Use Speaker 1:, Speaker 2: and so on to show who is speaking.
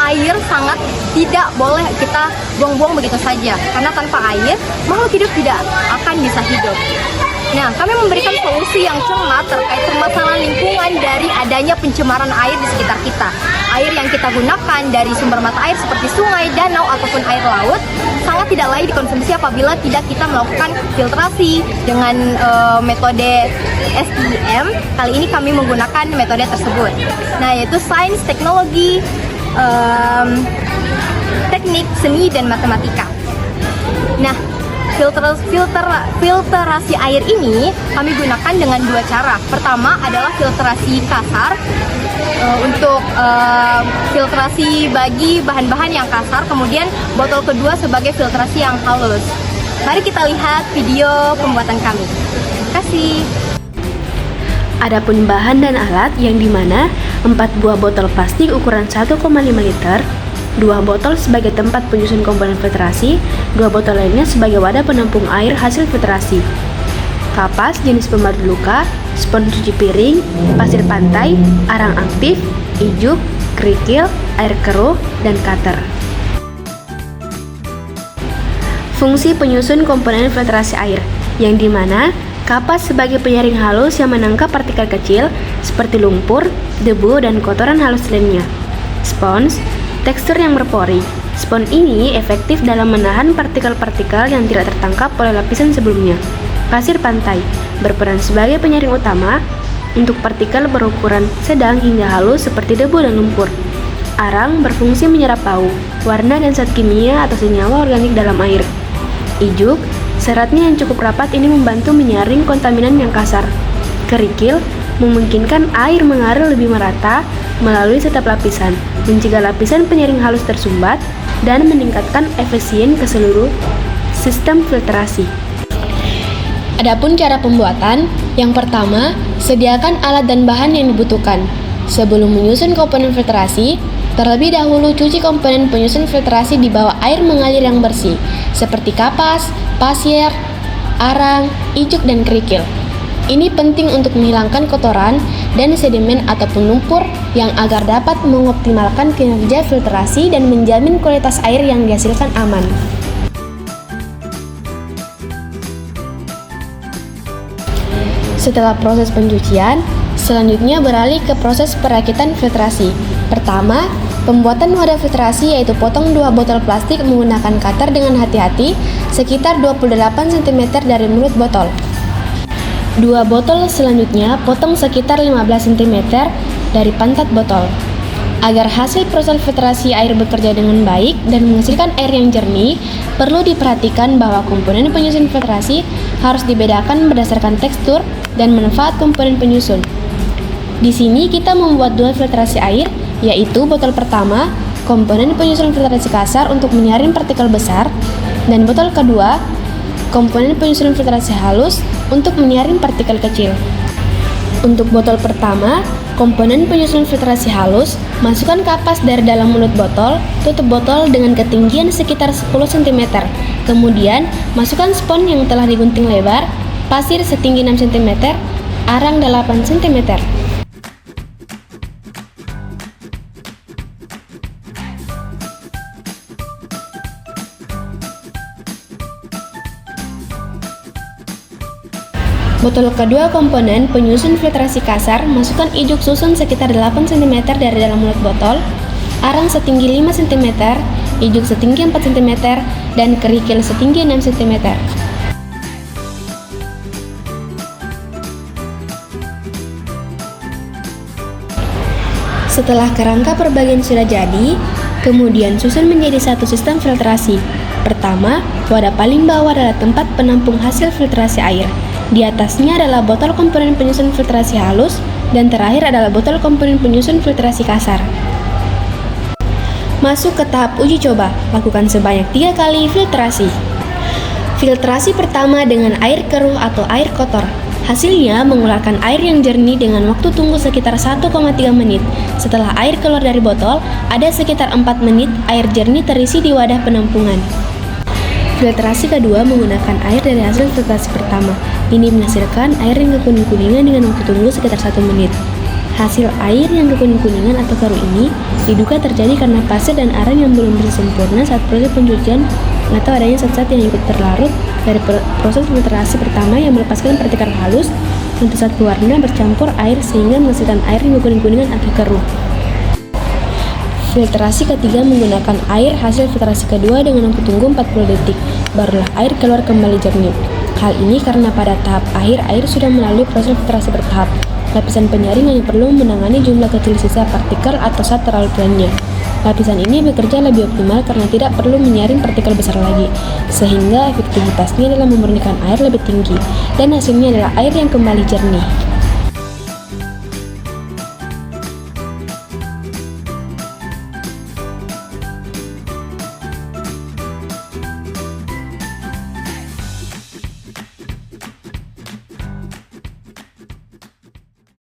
Speaker 1: air sangat tidak boleh kita buang-buang begitu saja, karena tanpa air makhluk hidup tidak akan bisa hidup. Nah, kami memberikan solusi yang cermat terkait permasalahan lingkungan dari adanya pencemaran air di sekitar kita. Air yang kita gunakan dari sumber mata air seperti sungai, danau, ataupun air laut sangat tidak layak dikonsumsi apabila tidak kita melakukan filtrasi dengan metode STM. Kali ini kami menggunakan metode tersebut. Nah, yaitu sains, teknologi, teknik, seni, dan matematika. Nah, filterasi air ini kami gunakan dengan dua cara. Pertama adalah filterasi kasar, untuk filtrasi bagi bahan-bahan yang kasar. Kemudian botol kedua sebagai filtrasi yang halus. Mari kita lihat video pembuatan kami. Terima kasih.
Speaker 2: Adapun bahan dan alat yang dimana 4 buah botol plastik ukuran 1,5 liter, 2 botol sebagai tempat penyusun komponen filtrasi, 2 botol lainnya sebagai wadah penampung air hasil filtrasi, kapas jenis pemadu luka, spons cuci piring, pasir pantai, arang aktif, ijuk, kerikil, air keruh, dan cutter. Fungsi penyusun komponen filtrasi air, yang dimana kapas sebagai penyaring halus yang menangkap partikel kecil seperti lumpur, debu, dan kotoran halus lainnya. Spons, tekstur yang berpori. Spons ini efektif dalam menahan partikel-partikel yang tidak tertangkap oleh lapisan sebelumnya. Pasir pantai berperan sebagai penyaring utama untuk partikel berukuran sedang hingga halus seperti debu dan lumpur. Arang berfungsi menyerap bau, warna, dan zat kimia atau senyawa organik dalam air. Ijuk, seratnya yang cukup rapat ini membantu menyaring kontaminan yang kasar. Kerikil memungkinkan air mengalir lebih merata melalui setiap lapisan, mencegah lapisan penyaring halus tersumbat, dan meningkatkan efisien ke seluruh sistem filtrasi. Adapun cara pembuatan, yang pertama, sediakan alat dan bahan yang dibutuhkan. Sebelum menyusun komponen filtrasi, terlebih dahulu cuci komponen penyusun filtrasi di bawah air mengalir yang bersih, seperti kapas, pasir, arang, ijuk, dan kerikil. Ini penting untuk menghilangkan kotoran dan sedimen ataupun lumpur yang agar dapat mengoptimalkan kinerja filtrasi dan menjamin kualitas air yang dihasilkan aman. Setelah proses pencucian, selanjutnya beralih ke proses perakitan filtrasi. Pertama, pembuatan wadah filtrasi yaitu potong 2 botol plastik menggunakan cutter dengan hati-hati sekitar 28 cm dari mulut botol. 2 botol selanjutnya potong sekitar 15 cm dari pantat botol. Agar hasil proses filtrasi air bekerja dengan baik dan menghasilkan air yang jernih, perlu diperhatikan bahwa komponen penyusun filtrasi harus dibedakan berdasarkan tekstur dan manfaat komponen penyusun. Di sini kita membuat 2 filtrasi air, yaitu botol pertama, komponen penyusun filtrasi kasar untuk menyaring partikel besar, dan botol kedua, komponen penyusun filtrasi halus untuk menyaring partikel kecil. Untuk botol pertama, komponen penyusun filtrasi halus, masukkan kapas dari dalam mulut botol, tutup botol dengan ketinggian sekitar 10 cm. Kemudian, masukkan spons yang telah digunting lebar, pasir setinggi 6 cm, arang 8 cm. Botol kedua komponen penyusun filtrasi kasar, masukkan ijuk susun sekitar 8 cm dari dalam mulut botol, arang setinggi 5 cm, ijuk setinggi 4 cm, dan kerikil setinggi 6 cm. Setelah kerangka per bagian sudah jadi, kemudian susun menjadi satu sistem filtrasi. Pertama, wadah paling bawah adalah tempat penampung hasil filtrasi air. Di atasnya adalah botol komponen penyusun filtrasi halus, dan terakhir adalah botol komponen penyusun filtrasi kasar. Masuk ke tahap uji coba, lakukan sebanyak 3 kali filtrasi. Filtrasi pertama dengan air keruh atau air kotor. Hasilnya mengeluarkan air yang jernih dengan waktu tunggu sekitar 1,3 menit. Setelah air keluar dari botol, ada sekitar 4 menit air jernih terisi di wadah penampungan. Filtrasi kedua menggunakan air dari hasil filtrasi pertama. Ini menghasilkan air yang kekuning-kuningan dengan waktu tunggu sekitar 1 menit. Hasil air yang kekuning-kuningan atau keruh ini diduga terjadi karena pasir dan arang yang belum bersih sempurna saat proses pencucian atau adanya zat-zat yang ikut terlarut dari proses filtrasi pertama yang melepaskan partikel halus untuk zat pewarna bercampur air sehingga menghasilkan air yang kekuning-kuningan atau keruh. Filtrasi ketiga menggunakan air hasil filtrasi kedua dengan waktu tunggu 40 detik, barulah air keluar kembali jernih. Hal ini karena pada tahap akhir air sudah melalui proses filtrasi bertahap. Lapisan penyaring hanya perlu menangani jumlah kecil sisa partikel atau zat terlalu lainnya. Lapisan ini bekerja lebih optimal karena tidak perlu menyaring partikel besar lagi, sehingga efektivitasnya dalam memurnikan air lebih tinggi, dan hasilnya adalah air yang kembali jernih.